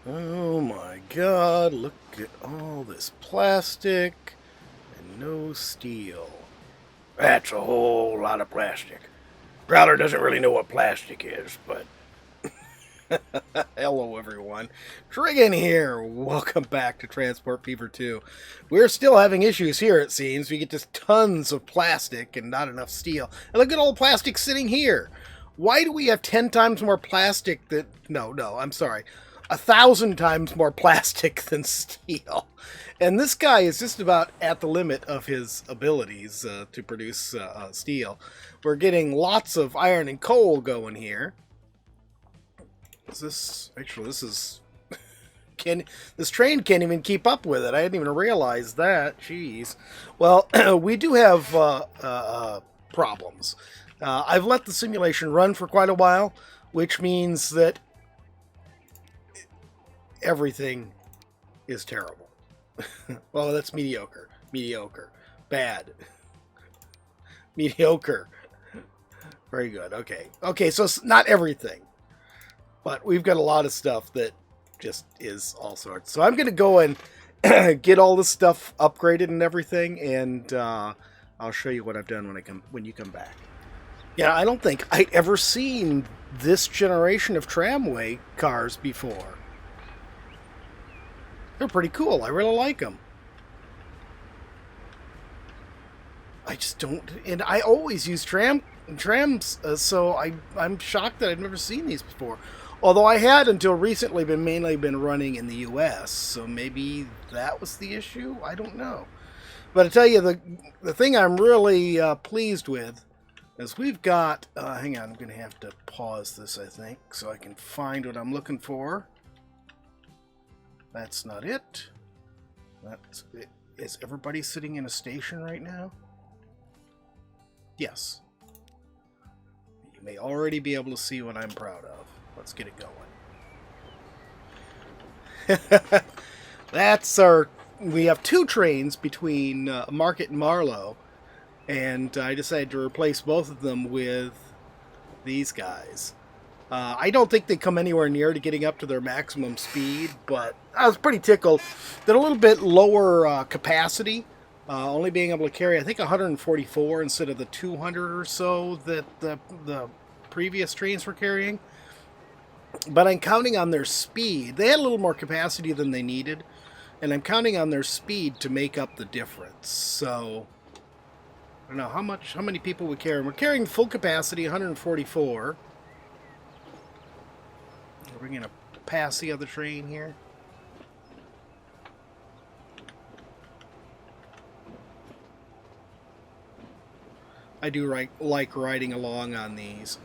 Oh my god, look at all this plastic and no steel. That's a whole lot of plastic. Prowler doesn't really know what plastic is, but hello everyone. Trigan here. Welcome back to Transport Fever 2. We're still having issues here, it seems. We get just tons of plastic and not enough steel. And look at all the plastic sitting here. Why do we have 10 times more plastic than... No, I'm sorry. 1,000 times more plastic than steel. And this guy is just about at the limit of his abilities to produce steel. We're getting lots of iron and coal going here. Is this... Actually, this is... This train can't even keep up with it. I didn't even realize that. Jeez. Well, we do have problems. I've let the simulation run for quite a while, which means that everything is terrible. Well, that's mediocre. Mediocre. Bad. Mediocre. Very good. Okay, so it's not everything. But we've got a lot of stuff that just is all sorts. So I'm going to go and get all this stuff upgraded and everything, and I'll show you what I've done when you come back. Yeah, I don't think I'd ever seen this generation of tramway cars before. They're pretty cool. I really like them. I just don't... And I always use trams, so I'm shocked that I've never seen these before. Although I had until recently mainly been running in the U.S., so maybe that was the issue? I don't know. But I tell you, the thing I'm really pleased with is we've got... hang on, I'm going to have to pause this, I think, so I can find what I'm looking for. That's not it. That's it. Is everybody sitting in a station right now? Yes. You may already be able to see what I'm proud of. Let's get it going. That's our... We have two trains between Market and Marlow, and I decided to replace both of them with these guys. I don't think they come anywhere near to getting up to their maximum speed, but I was pretty tickled. They're a little bit lower capacity, only being able to carry, I think, 144 instead of the 200 or so that the previous trains were carrying. But I'm counting on their speed. They had a little more capacity than they needed, and I'm counting on their speed to make up the difference. So, I don't know how many people we carry. We're carrying full capacity, 144. We're going to pass the other train here. I do like riding along on these.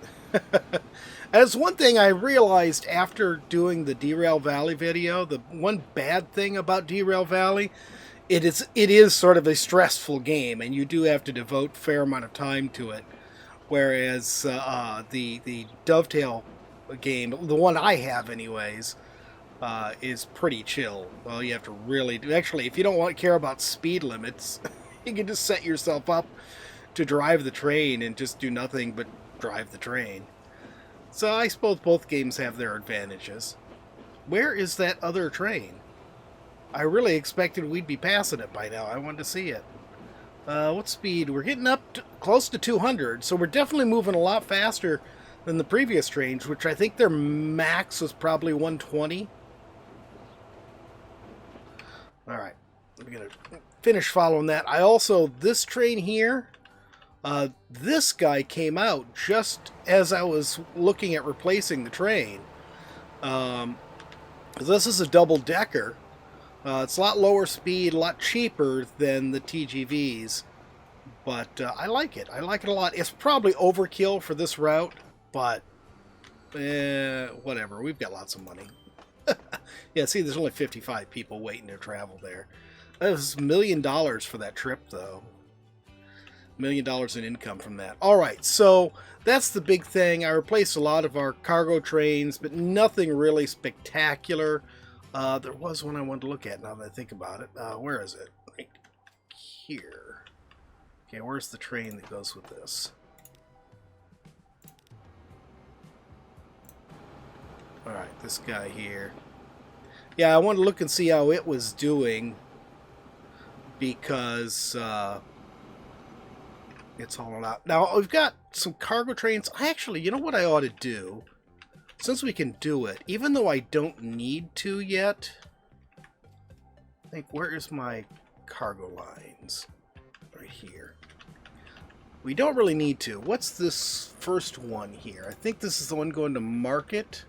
As one thing I realized after doing the Derail Valley video, the one bad thing about Derail Valley, it is sort of a stressful game, and you do have to devote a fair amount of time to it. Whereas the Dovetail game, the one I have anyways, is pretty chill. Well, you have to really do... Actually, if you don't care about speed limits, you can just set yourself up to drive the train and just do nothing but drive the train. So I suppose both games have their advantages. Where is that other train? I really expected we'd be passing it by now. I wanted to see it. What speed? We're getting up to close to 200, so we're definitely moving a lot faster than the previous trains, which I think their max was probably 120. Alright, I'm going to finish following that. This train here, this guy came out just as I was looking at replacing the train. This is a double-decker. It's a lot lower speed, a lot cheaper than the TGVs, but I like it. I like it a lot. It's probably overkill for this route, but whatever. We've got lots of money. Yeah, see, there's only 55 people waiting to travel there. That was $1 million for that trip, though. $1 million in income from that. All right, so that's the big thing. I replaced a lot of our cargo trains, but nothing really spectacular. There was one I wanted to look at now that I think about it. Where is it? Right here. Okay, where's the train that goes with this? Alright, this guy here. Yeah, I want to look and see how it was doing because it's all out. Now, we've got some cargo trains. Actually, you know what I ought to do? Since we can do it, even though I don't need to yet, I think, where is my cargo lines? Right here. We don't really need to. What's this first one here? I think this is the one going to market.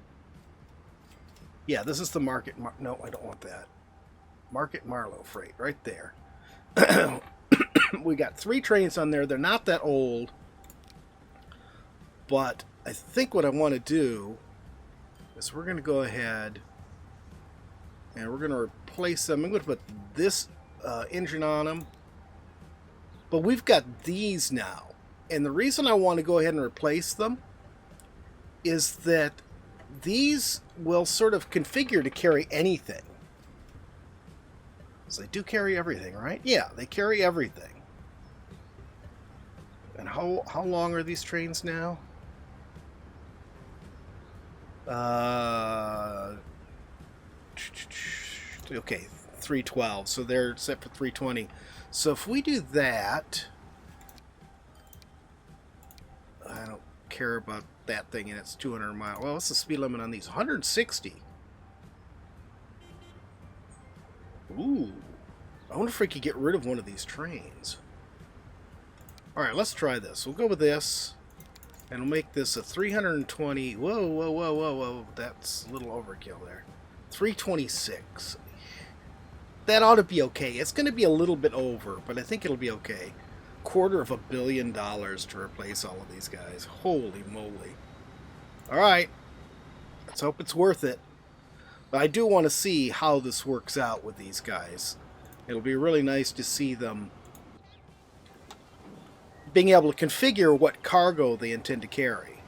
Yeah, this is the market. No, I don't want that. Market Marlow freight, right there. We got 3 trains on there. They're not that old. But I think what I want to do is we're going to go ahead and we're going to replace them. I'm going to put this engine on them. But we've got these now. And the reason I want to go ahead and replace them is that these will sort of configure to carry anything. So they do carry everything, right? Yeah, they carry everything. And how long are these trains now? Okay, 312. So they're set for 320. So if we do that, I don't care about that thing, and it's 200 miles. Well, what's the speed limit on these? 160. Ooh. I wonder if we could get rid of one of these trains. Alright, let's try this. We'll go with this. And we'll make this a 320. Whoa, whoa, whoa, whoa, whoa. That's a little overkill there. 326. That ought to be okay. It's going to be a little bit over, but I think it'll be okay. $250 million to replace all of these guys. Holy moly. Alright. Let's hope it's worth it. But I do want to see how this works out with these guys. It'll be really nice to see them being able to configure what cargo they intend to carry,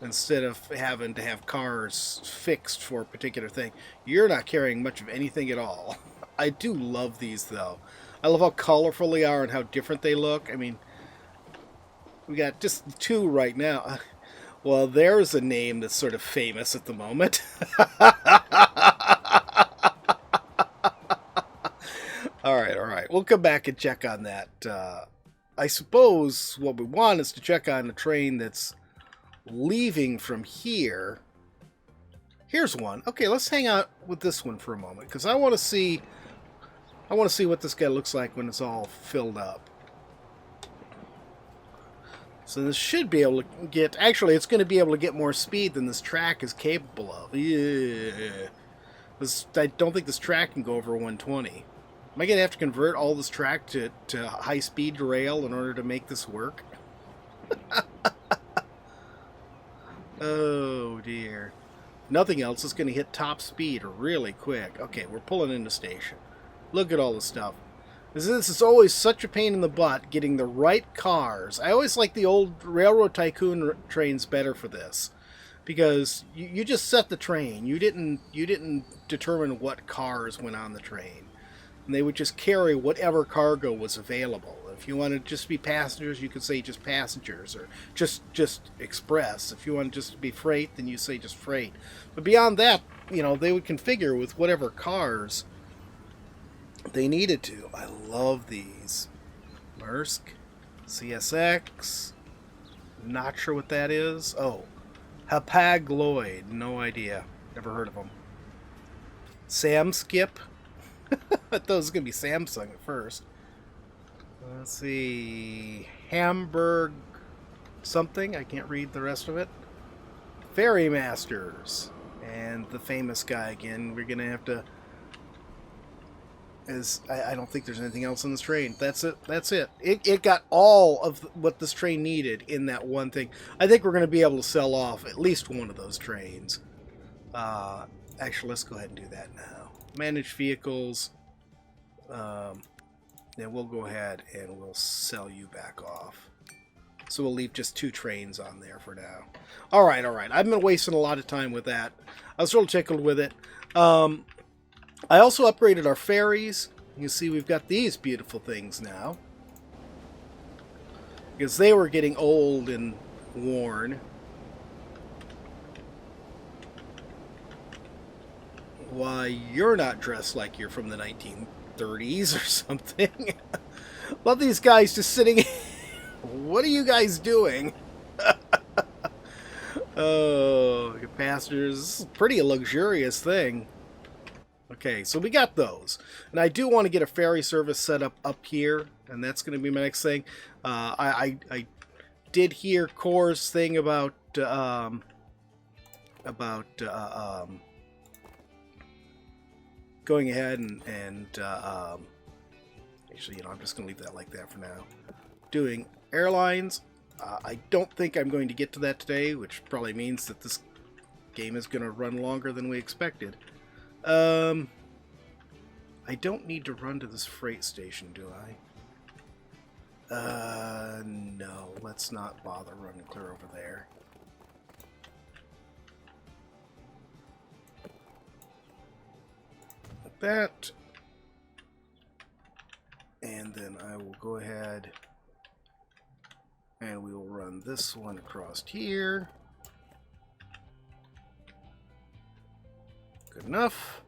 instead of having to have cars fixed for a particular thing. You're not carrying much of anything at all. I do love these, though. I love how colorful they are and how different they look. I mean, we got just 2 right now. Well, there's a name that's sort of famous at the moment. All right. We'll come back and check on that. I suppose what we want is to check on the train that's leaving from here. Here's one. Okay, let's hang out with this one for a moment, because I want to see what this guy looks like when it's all filled up. So this should be able to get... Actually, it's going to be able to get more speed than this track is capable of. Yeah. I don't think this track can go over 120. Am I going to have to convert all this track to high-speed rail in order to make this work? Oh, dear. Nothing else is going to hit top speed really quick. Okay, we're pulling into station. Look at all the stuff. This is always such a pain in the butt, getting the right cars. I always like the old Railroad Tycoon trains better for this, because you just set the train. You didn't determine what cars went on the train, and they would just carry whatever cargo was available. If you wanted to just be passengers, you could say just passengers, or just express. If you wanted just to be freight, then you say just freight. But beyond that, they would configure with whatever cars they needed to. I love these. Maersk, CSX. Not sure what that is. Oh, Hapag-Lloyd. No idea. Never heard of them. Samskip. I thought it was going to be Samsung at first. Let's see. Hamburg something. I can't read the rest of it. Ferry Masters. And the famous guy again. We're going to have to... I don't think there's anything else on this train. That's it. It got all of what this train needed in that one thing. I think we're going to be able to sell off at least one of those trains. Actually, let's go ahead and do that now. Manage vehicles. Then we'll go ahead and we'll sell you back off. So we'll leave just 2 trains on there for now. All right. I've been wasting a lot of time with that. I was real tickled with it. I also upgraded our ferries. You see we've got these beautiful things now, because they were getting old and worn. Why, you're not dressed like you're from the 1930s or something. Love these guys just sitting. What are you guys doing? Oh, passengers. Pretty luxurious thing. Okay, so we got those. And I do want to get a ferry service set up here, and that's going to be my next thing. I did hear Core's thing about going ahead and actually, I'm just going to leave that like that for now. Doing airlines. I don't think I'm going to get to that today, which probably means that this game is going to run longer than we expected. I don't need to run to this freight station, do I? No. Let's not bother running clear over there. Like that. And then I will go ahead and we will run this one across here. Good enough.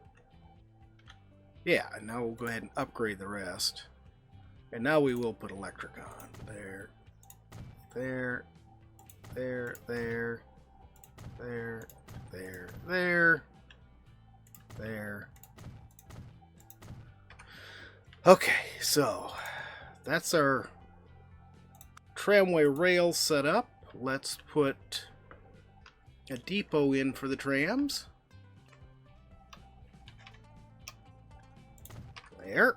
Yeah, and now we'll go ahead and upgrade the rest. And now we will put electric on. There, there, there, there, there, there, there, there. Okay, so that's our tramway rail set up. Let's put a depot in for the trams. There.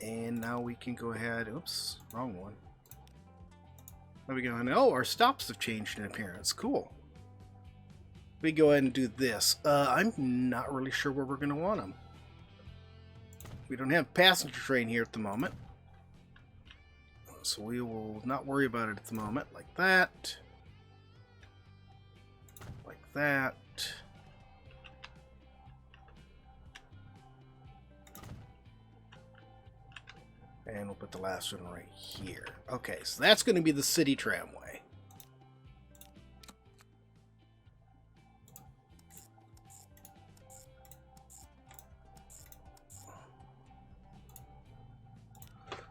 And now we can go ahead. Oops, wrong one. There we go. And oh, our stops have changed in appearance. Cool. We go ahead and do this. I'm not really sure where we're going to want them. We don't have passenger train here at the moment, so we will not worry about it at the moment. Like that. Like that. And we'll put the last one right here. Okay, so that's going to be the city tramway.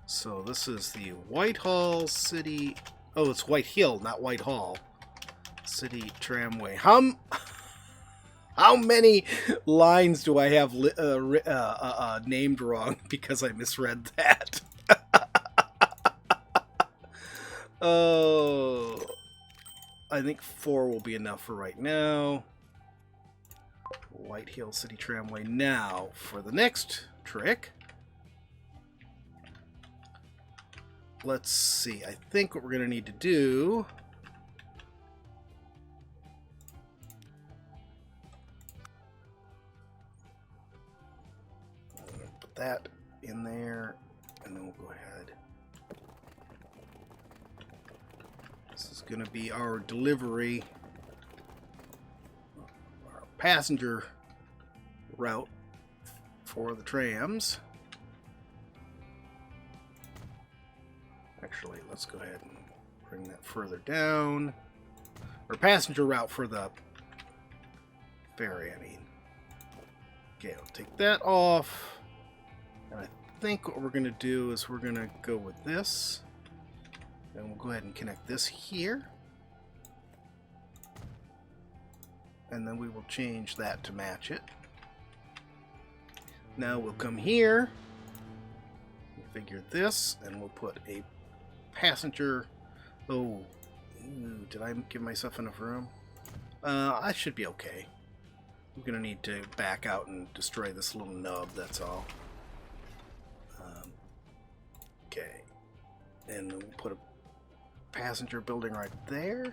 So this is the Whitehall City... Oh, it's Whitehill, not Whitehall. City tramway. How many lines do I have named wrong because I misread that? Oh, I think 4 will be enough for right now. Whitehill City Tramway. Now, for the next trick, let's see. I think what we're going to need to do... Put that in there, and then we'll go ahead. This is going to be our delivery, our passenger route for the trams. Actually, let's go ahead and bring that further down. Or passenger route for the ferry, I mean. Okay, I'll take that off. And I think what we're going to do is we're going to go with this. And we'll go ahead and connect this here. And then we will change that to match it. Now we'll come here, configure this, and we'll put a passenger... Oh, did I give myself enough room? I should be okay. I'm going to need to back out and destroy this little nub, that's all. Okay. And we'll put a passenger building right there.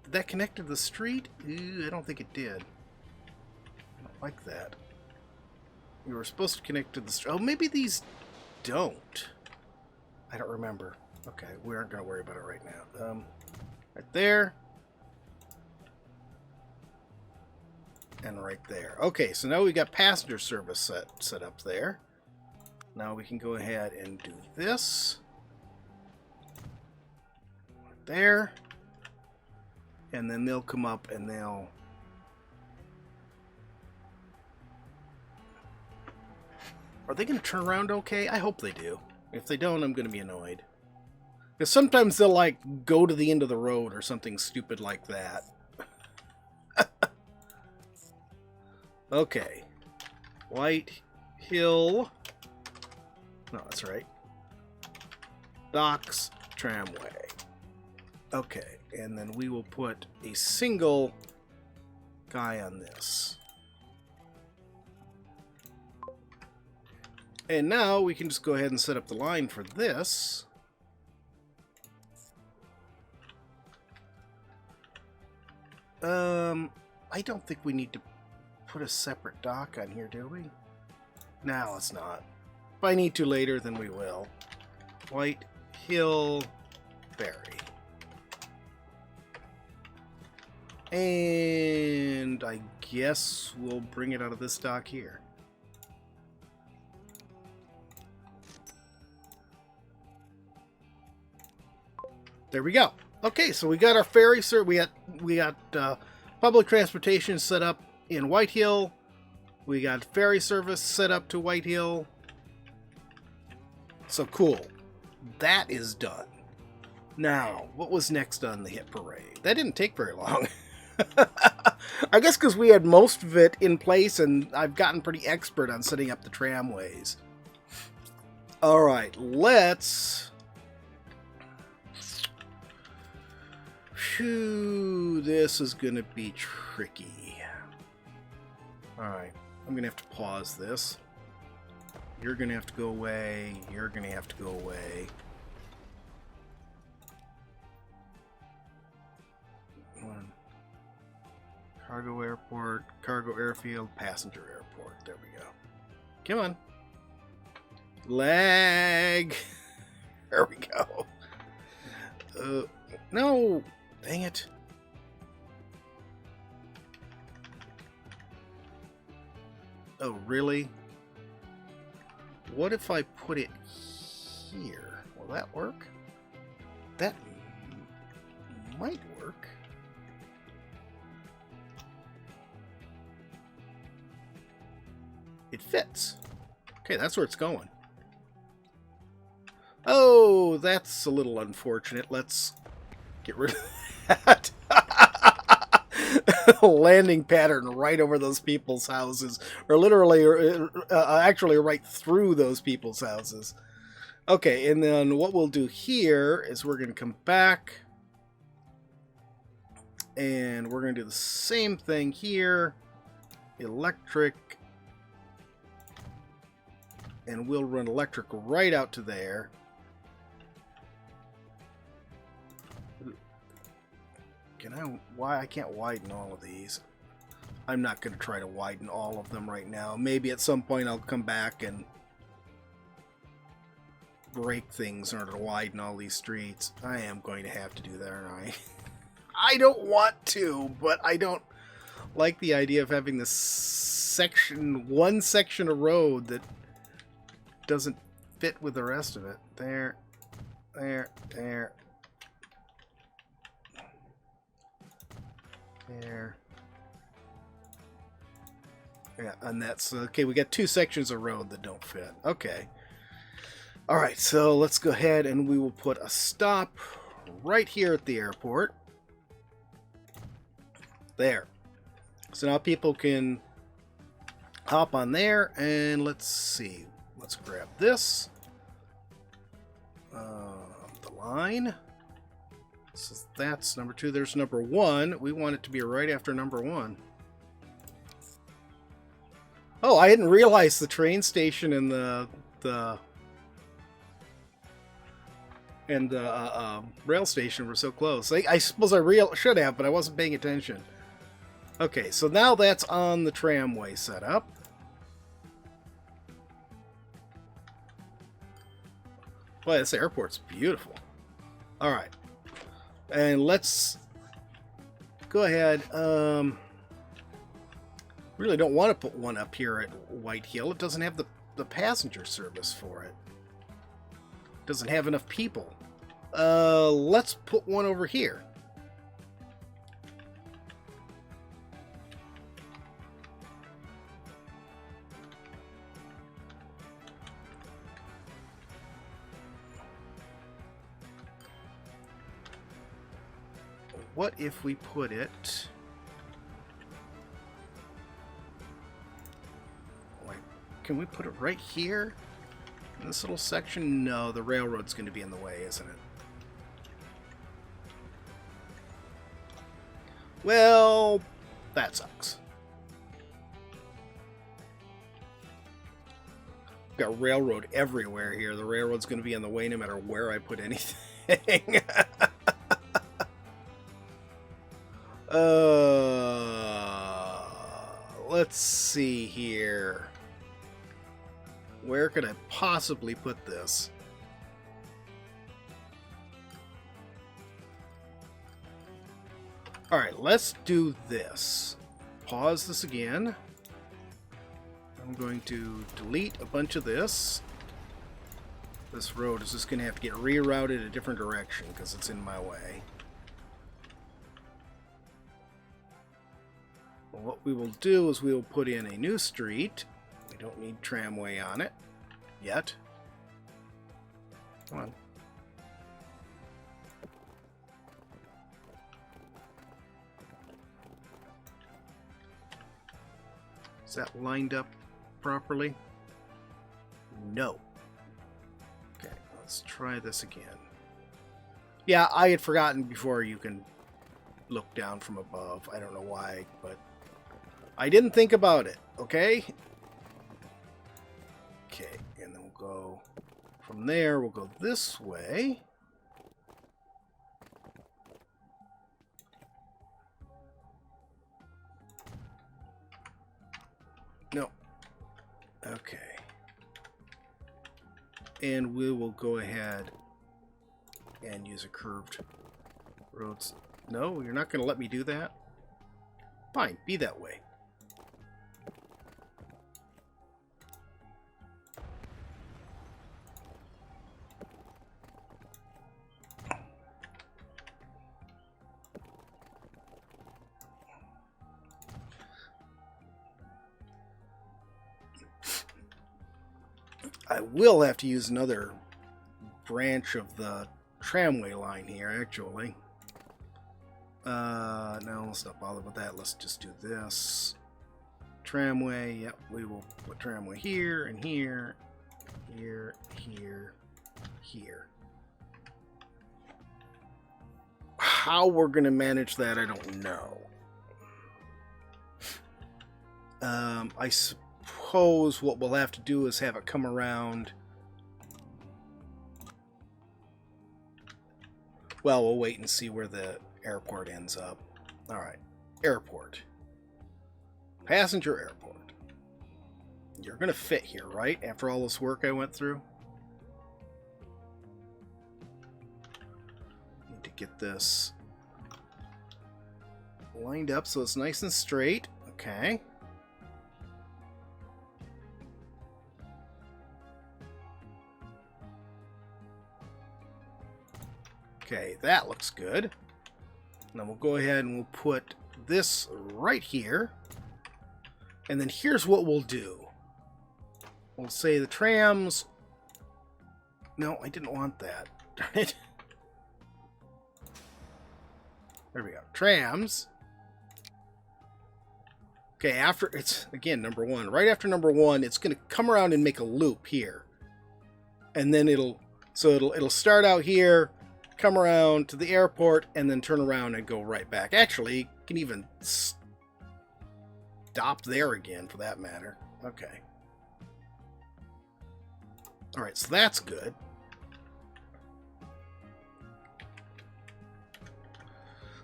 Did that connect to the street? I don't think it did. I don't like that. We were supposed to connect to the street. Oh, maybe these don't. I don't remember. Okay, we aren't going to worry about it right now. Right there. And right there. Okay, so now we got passenger service set up there. Now we can go ahead and do this. Right there. And then they'll come up and they'll... Are they going to turn around okay? I hope they do. If they don't, I'm going to be annoyed. Because sometimes they'll, like, go to the end of the road or something stupid like that. Okay. White Hill. No, that's right. Docks Tramway. Okay, and then we will put a single guy on this. And now we can just go ahead and set up the line for this. I don't think we need to put a separate dock on here, do we? No, let's not. If I need to later, then we will. White Hill Ferry. And I guess we'll bring it out of this dock here. There we go. Okay, so we got our ferry, sir. We got public transportation set up in White Hill. We got ferry service set up to White Hill. So cool. That is done. Now, what was next on the hit parade? That didn't take very long. I guess because we had most of it in place, and I've gotten pretty expert on setting up the tramways. All right, let's... Phew, this is going to be tricky. All right, I'm going to have to pause this. You're going to have to go away. You're going to have to go away. One. Cargo airport, cargo airfield, passenger airport. There we go. Come on. Lag. There we go. No. Dang it. Oh, really? What if I put it here? Will that work? That might work. It fits. Okay, that's where it's going. Oh, that's a little unfortunate. Let's get rid of that. Landing pattern right over those people's houses. Or literally, actually right through those people's houses. Okay, and then what we'll do here is we're going to come back. And we're going to do the same thing here. Electric. And we'll run electric right out to there. Why I can't widen all of these? I'm not going to try to widen all of them right now. Maybe at some point I'll come back and break things in order to widen all these streets. I am going to have to do that, aren't I? I don't want to, but I don't like the idea of having this one section of road that doesn't fit with the rest of it. There. There. Yeah, and that's okay. We got two sections of road that don't fit. Okay. All right, so let's go ahead and we will put a stop right here at the airport. There. So now people can hop on there, and let's see. Let's grab this. The line. So that's number 2. There's number 1. We want it to be right after number 1. Oh, I didn't realize the train station and the rail station were so close. I suppose I should have, but I wasn't paying attention. Okay, so now that's on the tramway setup. Boy, this airport's beautiful. All right. And let's go ahead. Really don't want to put one up here at White Hill. It doesn't have the passenger service for it. Doesn't have enough people. Let's put one over here. what if we put it... Like, can we put it right here? In this little section? No, the railroad's going to be in the way, isn't it? Well, that sucks. Got railroad everywhere here. The railroad's going to be in the way no matter where I put anything. Let's see here. Where could I possibly put this? Alright, let's do this. Pause this again. I'm going to delete a bunch of this. This road is just going to have to get rerouted a different direction because it's in my way. Well, what we will do is we will put in a new street. We don't need tramway on it yet. Come on. Is that lined up properly? No. Okay, let's try this again. Yeah, I had forgotten before you can look down from above. I don't know why, but I didn't think about it, okay? Okay, and then we'll go from there, we'll go this way. No. Okay. And we will go ahead and use a curved roads. No, you're not going to let me do that? Fine, be that way. I will have to use another branch of the tramway line here, actually. No, let's not bother with that. Let's just do this. Tramway, yep, we will put tramway here and here, here, here, here. How we're going to manage that, I don't know. I suppose what we'll have to do is have it come around. Well, we'll wait and see where the airport ends up. Alright, airport. Passenger airport. You're going to fit here, right? After all this work I went through? Need to get this lined up so it's nice and straight. Okay. Okay, that looks good. And then we'll go ahead and we'll put this right here. And then here's what we'll do. We'll say the trams... No, I didn't want that. Darn it. There we go. Trams. Okay, after... It's, again, number one. Right after number one, it's going to come around and make a loop here. And then it'll... So it'll start out here, come around to the airport, and then turn around and go right back. Actually, you can even stop there again, for that matter. Okay. Alright, so that's good.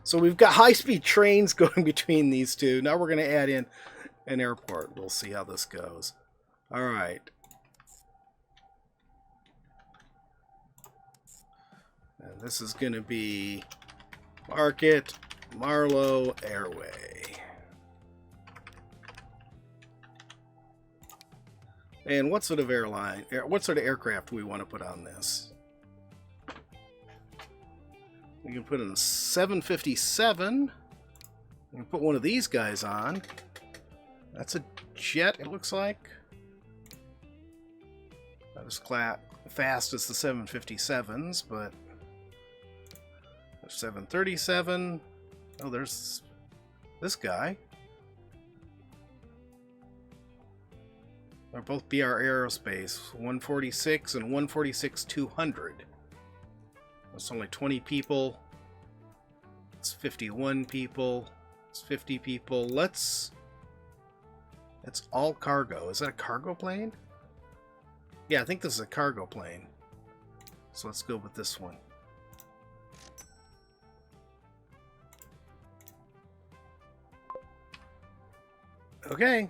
So we've got high-speed trains going between these two. Now we're going to add in an airport. We'll see how this goes. Alright. And this is going to be Market Marlow Airway. And what sort of aircraft do we want to put on this? We can put in a 757. We can put one of these guys on. That's a jet, it looks like. Not as fast as the 757s, but 737. Oh, there's this guy. They're both BR Aerospace, 146 and 146-200. It's only 20 people. It's 51 people. It's 50 people. That's all cargo. Is that a cargo plane? Yeah, I think this is a cargo plane. So let's go with this one. Okay.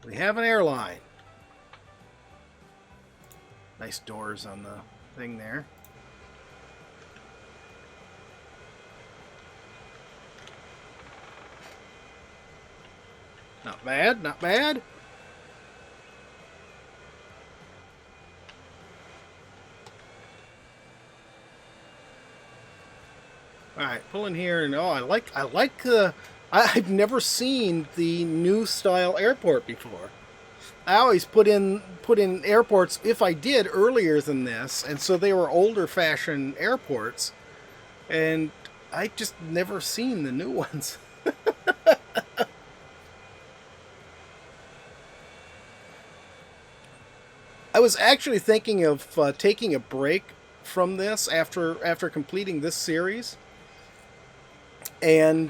We have an airline. Nice doors on the thing there. Not bad, not bad. All right, pull in here, and oh, I like I've never seen the new style airport before. I always put in airports, if I did, earlier than this, and so they were older fashioned airports, and I just never seen the new ones. I was actually thinking of taking a break from this after completing this series, and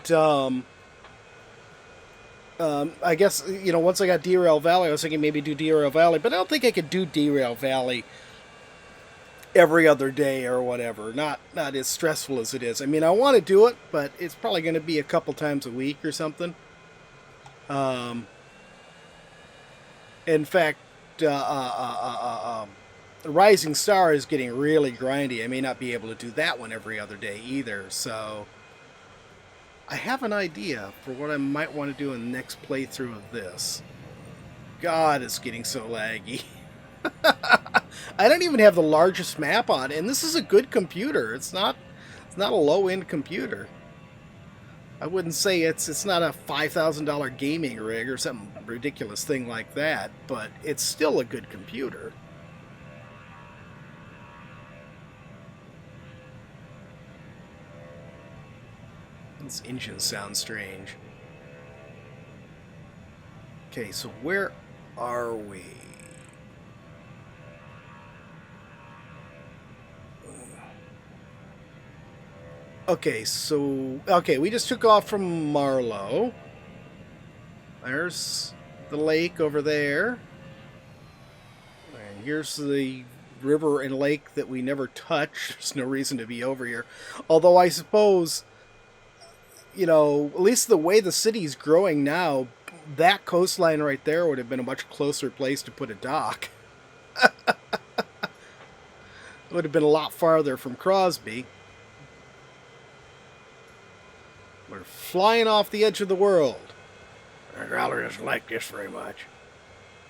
I guess, you know, once I got Derail Valley, I was thinking maybe do Derail Valley, but I don't think I could do Derail Valley every other day or whatever. Not as stressful as it is. I mean, I want to do it, but it's probably going to be a couple times a week or something. In fact, Rising Star is getting really grindy. I may not be able to do that one every other day either, so I have an idea for what I might want to do in the next playthrough of this. God, it's getting so laggy. I don't even have the largest map on, and this is a good computer. It's not a low-end computer. I wouldn't say it's not a $5,000 gaming rig or some ridiculous thing like that, but it's still a good computer. This engine sounds strange. Okay, so where are we? Okay, we just took off from Marlow. There's the lake over there. And here's the river and lake that we never touch. There's no reason to be over here. Although I suppose, you know, at least the way the city's growing now, that coastline right there would have been a much closer place to put a dock. It would have been a lot farther from Crosby. We're flying off the edge of the world. Growler doesn't like this very much.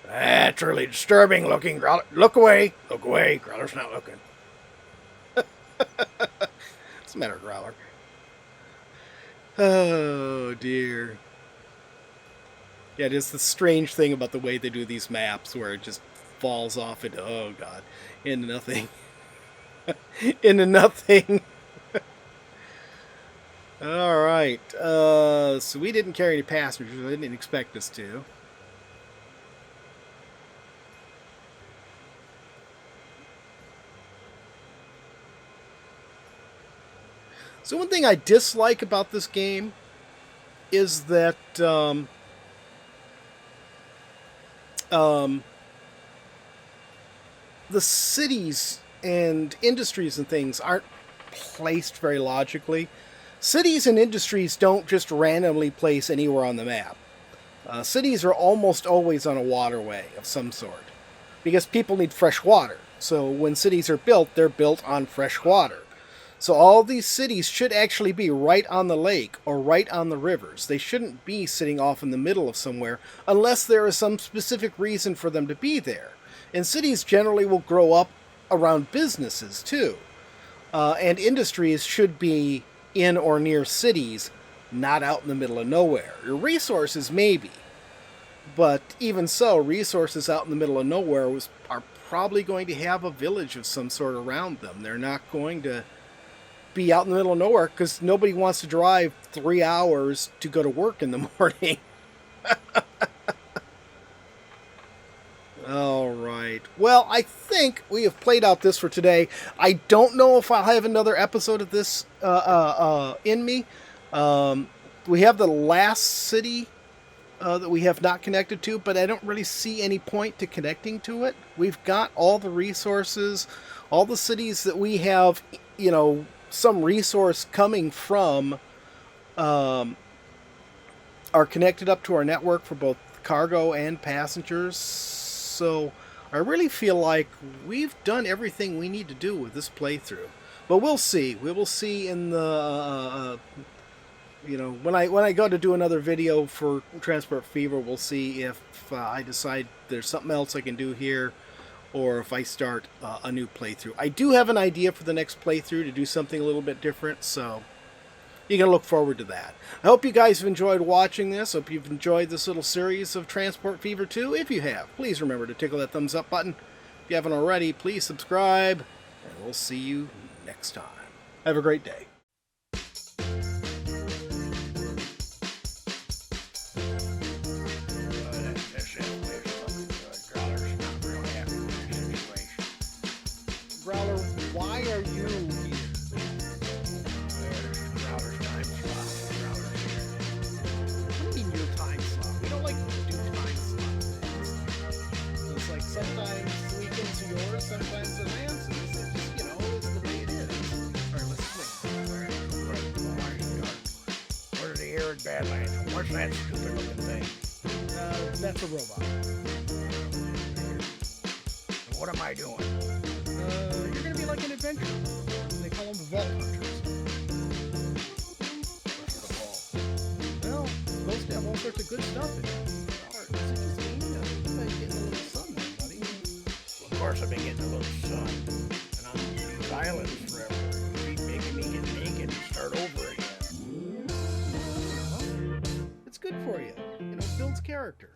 That's really disturbing looking, Growler. Look away. Look away. Growler's not looking. What's the matter, Growler? Oh, dear. Yeah, it is the strange thing about the way they do these maps where it just falls off into, oh, God, into nothing. Into nothing. All right. So we didn't carry any passengers. I didn't expect us to. So one thing I dislike about this game is that the cities and industries and things aren't placed very logically. Cities and industries don't just randomly place anywhere on the map. Cities are almost always on a waterway of some sort, because people need fresh water. So when cities are built, they're built on fresh water. So all these cities should actually be right on the lake or right on the rivers. They shouldn't be sitting off in the middle of somewhere unless there is some specific reason for them to be there. And cities generally will grow up around businesses too. And industries should be in or near cities, not out in the middle of nowhere. Your resources, maybe. But even so, resources out in the middle of nowhere are probably going to have a village of some sort around them. They're not going to be out in the middle of nowhere because nobody wants to drive 3 hours to go to work in the morning. All right. Well, I think we have played out this for today. I don't know if I'll have another episode of this in me. We have the last city that we have not connected to, but I don't really see any point to connecting to it. We've got all the resources, all the cities that we have, some resource coming from are connected up to our network for both cargo and passengers. So I really feel like we've done everything we need to do with this playthrough. But we'll see. We will see in the when I go to do another video for Transport Fever, we'll see if I decide there's something else I can do here, or if I start a new playthrough. I do have an idea for the next playthrough to do something a little bit different, so you can look forward to that. I hope you guys have enjoyed watching this. Hope you've enjoyed this little series of Transport Fever 2. If you have, please remember to tickle that thumbs up button. If you haven't already, please subscribe, and we'll see you next time. Have a great day. Growler, why are you here? Growler's time slot. What do you mean your time slot? We don't like to do time slot things. It's like sometimes the weekends are yours, sometimes the Lance's. It's just, it's the way it is. Alright, let's swing. What are the arid badlands? What's that stupid looking thing? That's a robot. What am I doing? You're gonna be like an adventurer. They call them vault hunters. What's the ball? Well, it's supposed to have all sorts of good stuff in it. Is it just me? You've been getting a little sun there, buddy. Well, of course I've been getting a little sun. And I'm on these islands forever. You keep making me get naked and start over again. Well, it's good for you. It builds character.